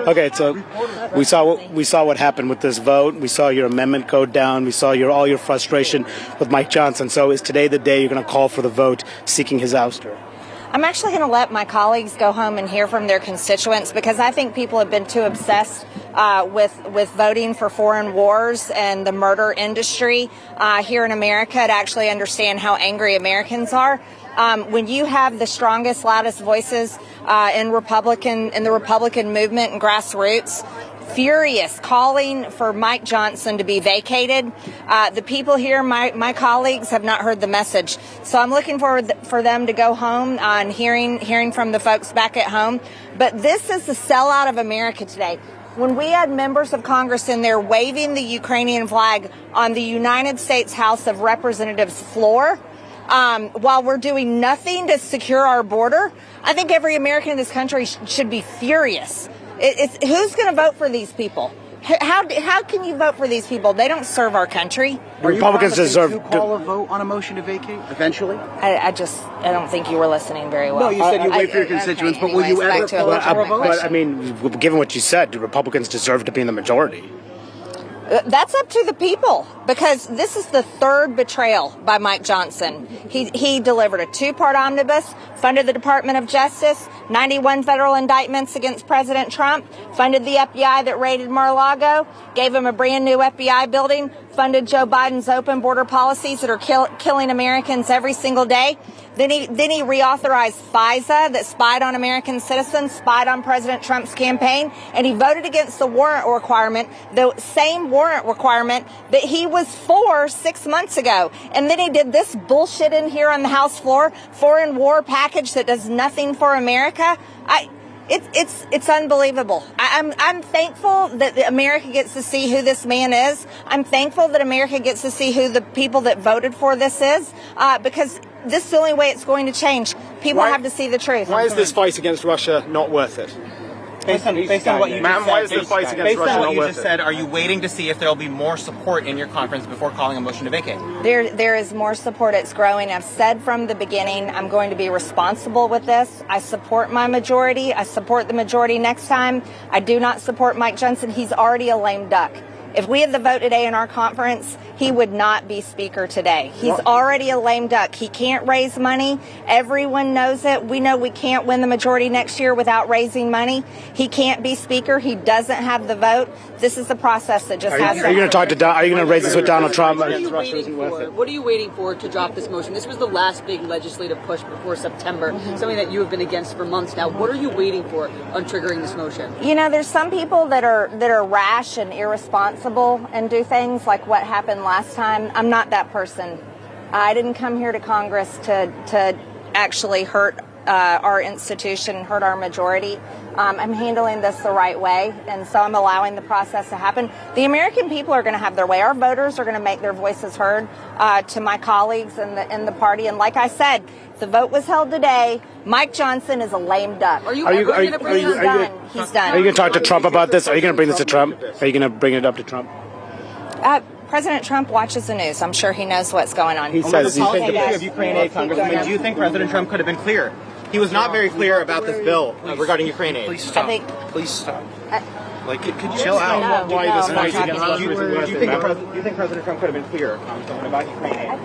Okay, so we saw what happened with this vote. We saw your amendment go down. We saw all your frustration with Mike Johnson. So is today the day you're going to call for the vote seeking his ouster? I'm actually going to let my colleagues go home and hear from their constituents, because I think people have been too obsessed with voting for foreign wars and the murder industry here in America to actually understand how angry Americans are. When you have the strongest, loudest voices in the Republican movement and grassroots furious, calling for Mike Johnson to be vacated, the people here, my colleagues, have not heard the message. So I'm looking forward for them to go home and hearing from the folks back at home. But this is the sellout of America today. When we had members of Congress in there waving the Ukrainian flag on the United States House of Representatives floor, while we're doing nothing to secure our border, I think every American in this country should be furious. Who's going to vote for these people? How can you vote for these people? They don't serve our country. Republicans deserve to call a vote on a motion to vacate eventually. I don't think you were listening very well. No, you said you wait for your constituents, but will you ever call for a vote? But I mean, given what you said, Republicans deserve to be in the majority. That's up to the people, because this is the third betrayal by Mike Johnson. He delivered a two-part omnibus, funded the Department of Justice, 91 federal indictments against President Trump, funded the FBI that raided Mar-a-Lago, gave him a brand new FBI building, funded Joe Biden's open border policies that are killing Americans every single day. Then he reauthorized FISA that spied on American citizens, spied on President Trump's campaign, and he voted against the warrant requirement, the same warrant requirement that he was for 6 months ago. And then he did this bullshit in here on the House floor, foreign war package that does nothing for America. It's unbelievable. I'm thankful that America gets to see who this man is. I'm thankful that America gets to see who the people that voted for this is, because this is the only way it's going to change. People have to see the truth. Why is this fight against Russia not worth it? Based on what you just said, are you waiting to see if there will be more support in your conference before calling a motion to vacate? There is more support. It's growing. I've said from the beginning, I'm going to be responsible with this. I support my majority. I support the majority next time. I do not support Mike Johnson. He's already a lame duck. If we had the vote today in our conference, he would not be speaker today. He's already a lame duck. He can't raise money. Everyone knows it. We know we can't win the majority next year without raising money. He can't be speaker. He doesn't have the vote. This is the process that just has to happen. Are you going to talk to Are you going to raise this with Donald Trump? What are you waiting for to drop this motion? This was the last big legislative push before September, something that you have been against for months now. What are you waiting for on triggering this motion? You know, there's some people that are rash and irresponsible and do things like what happened last time. I'm not that person. I didn't come here to Congress to actually hurt our institution, hurt our majority. I'm handling this the right way, and so I'm allowing the process to happen. The American people are going to have their way. Our voters are going to make their voices heard to my colleagues in the party. And like I said, the vote was held today. Mike Johnson is a lame duck. He's done. He's done. Are you going to talk to Trump about this? Are you going to bring this to Trump? Are you going to bring it up to Trump? President Trump watches the news. I'm sure he knows what's going on. He says of Ukraine aid, Congressman. Do you think President Trump could have been clear? He was not very clear about this bill regarding Ukraine aid. Please stop. Please stop. Could you chill out? Why this fight against Russia? Do you think President Trump could have been clear about Ukraine aid?